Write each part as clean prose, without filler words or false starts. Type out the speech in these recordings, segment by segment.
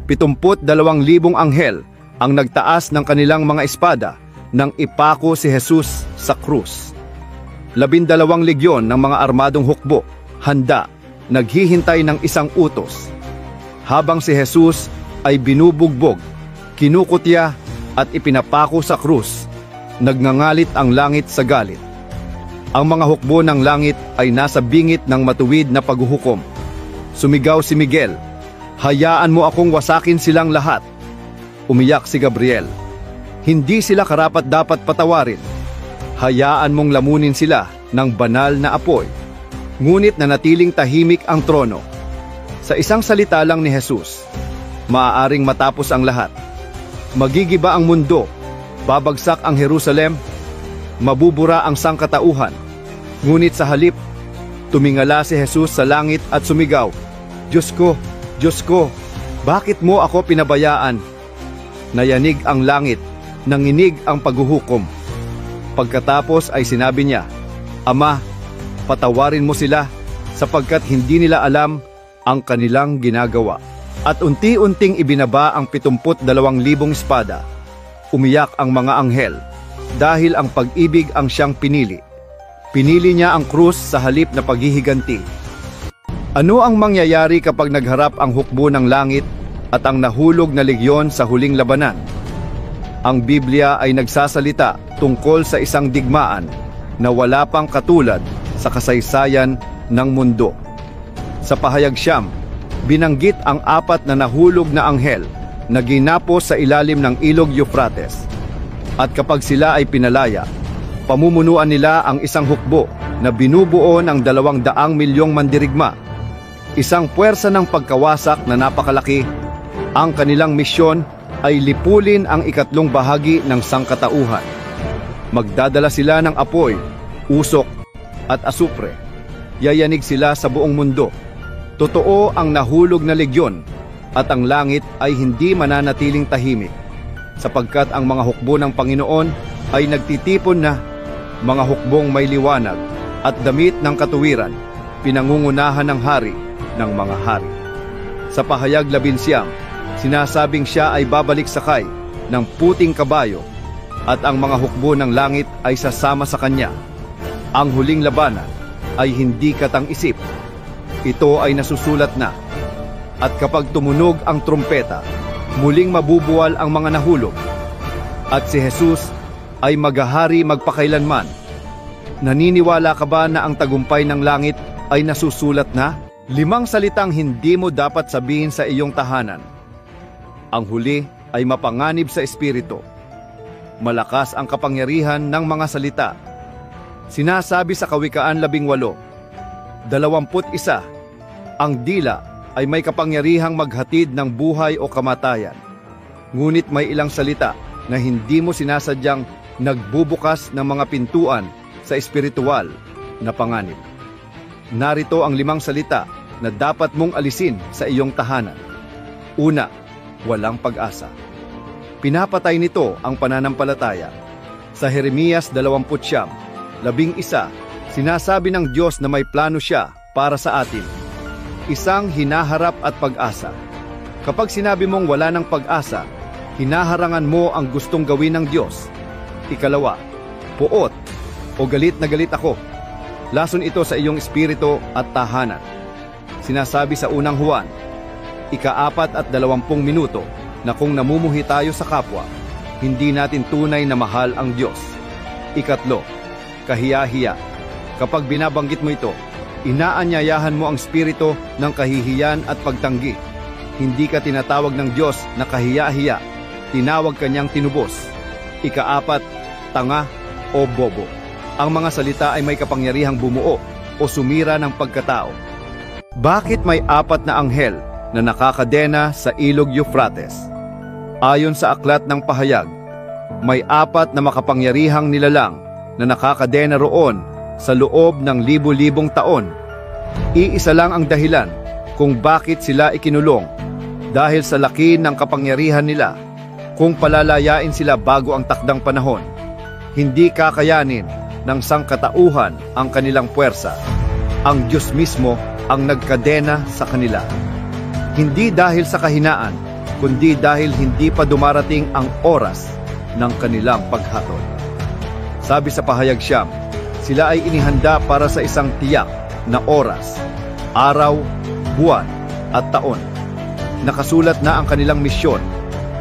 72,000 anghel ang nagtaas ng kanilang mga espada nang ipako si Jesus sa krus. 12 legyon ng mga armadong hukbo, handa, naghihintay ng isang utos. Habang si Jesus ay binubugbog, kinukutya at ipinapako sa krus, nagngangalit ang langit sa galit. Ang mga hukbo ng langit ay nasa bingit ng matuwid na paghuhukom. Sumigaw si Miguel, "Hayaan mo akong wasakin silang lahat." Umiyak si Gabriel, "Hindi sila karapat-dapat patawarin. Hayaan mong lamunin sila ng banal na apoy." Ngunit nanatiling tahimik ang trono. Sa isang salita lang ni Jesus, maaaring matapos ang lahat. Magigiba ang mundo, babagsak ang Jerusalem, mabubura ang sangkatauhan. Ngunit sa halip, tumingala si Jesus sa langit at sumigaw, Diyos ko, bakit mo ako pinabayaan?" Nayanig ang langit, nanginig ang paghuhukom. Pagkatapos ay sinabi niya, "Ama, patawarin mo sila sapagkat hindi nila alam ang kanilang ginagawa." At unti-unting ibinaba ang 72,000 espada. Umiyak ang mga anghel dahil ang pag-ibig ang siyang pinili. Pinili niya ang krus sa halip na paghihiganti. Ano ang mangyayari kapag nagharap ang hukbo ng langit at ang nahulog na legyon sa huling labanan? Ang Biblia ay nagsasalita tungkol sa isang digmaan na wala pang katulad sa kasaysayan ng mundo. Sa pahayag 9, binanggit ang 4 na nahulog na anghel na ginapos sa ilalim ng ilog Euphrates. At kapag sila ay pinalaya, pamumunuan nila ang isang hukbo na binubuo ng 200 milyong mandirigma. Isang puwersa ng pagkawasak na napakalaki. Ang kanilang misyon ay lipulin ang ikatlong bahagi ng sangkatauhan. Magdadala sila ng apoy, usok at asupre. Yayanig sila sa buong mundo. Totoo ang nahulog na legyon at ang langit ay hindi mananatiling tahimik, sapagkat ang mga hukbo ng Panginoon ay nagtitipon na, mga hukbong may liwanag at damit ng katuwiran, pinangungunahan ng hari ng mga hari. Sa pahayag 11, sinasabing siya ay babalik sakay ng puting kabayo at ang mga hukbo ng langit ay sasama sa kanya. Ang huling labanan ay hindi katang-isip. Ito ay nasusulat na. At kapag tumunog ang trumpeta, muling mabubuwal ang mga nahulog. At si Jesus ay maghahari magpakailanman. Naniniwala ka ba na ang tagumpay ng langit ay nasusulat na? 5 salitang hindi mo dapat sabihin sa iyong tahanan. Ang huli ay mapanganib sa espiritu. Malakas ang kapangyarihan ng mga salita. Sinasabi sa Kawikaan 18, 21, ang dila ay may kapangyarihang maghatid ng buhay o kamatayan. Ngunit may ilang salita na hindi mo sinasadyang nagbubukas ng mga pintuan sa espiritual na panganib. Narito ang 5 salita na dapat mong alisin sa iyong tahanan. Una, walang pag-asa. Pinapatay nito ang pananampalataya. Sa Jeremias 20:11, sinasabi ng Diyos na may plano siya para sa atin. Isang hinaharap at pag-asa. Kapag sinabi mong wala ng pag-asa, hinaharangan mo ang gustong gawin ng Diyos. Ikalawa, puot o galit na galit ako. Lason ito sa iyong espiritu at tahanan. Sinasabi sa unang Juan, 4:20 minuto, na kung namumuhi tayo sa kapwa, hindi natin tunay na mahal ang Diyos. Ikatlo, kahiya-hiya. Kapag binabanggit mo ito, inaanyayahan mo ang espiritu ng kahihiyan at pagtanggi. Hindi ka tinatawag ng Diyos na kahiya-hiya, tinawag kanyang tinubos. Ika-4, tanga o bobo. Ang mga salita ay may kapangyarihang bumuo o sumira ng pagkatao. Bakit may 4 na anghel na nakakadena sa ilog Euphrates? Ayon sa aklat ng pahayag, may 4 na makapangyarihang nilalang na nakakadena roon sa loob ng libu-libong taon. Iisa lang ang dahilan kung bakit sila ikinulong, dahil sa laki ng kapangyarihan nila. Kung palalayain sila bago ang takdang panahon, hindi kakayanin ng sangkatauhan ang kanilang puwersa. Ang Diyos mismo ang nagkadena sa kanila. Hindi dahil sa kahinaan, kundi dahil hindi pa dumarating ang oras ng kanilang paghatol. Sabi sa pahayag siyam, sila ay inihanda para sa isang tiyak na oras, araw, buwan at taon. Nakasulat na ang kanilang misyon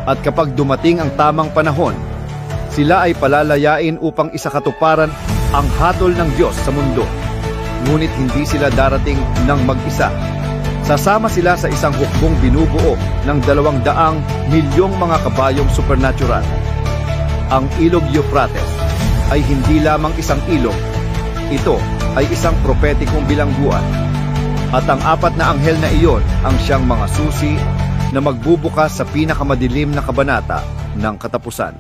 at kapag dumating ang tamang panahon, sila ay palalayain upang isakatuparan ang hatol ng Diyos sa mundo. Ngunit hindi sila darating ng mag-isa. Sasama sila sa isang hukbong binubuo ng 200 milyong mga kabayong supernatural. Ang ilog Euphrates ay hindi lamang isang ilog. Ito ay isang propetikong bilangguan. At ang 4 na anghel na iyon ang siyang mga susi na magbubukas sa pinakamadilim na kabanata ng katapusan.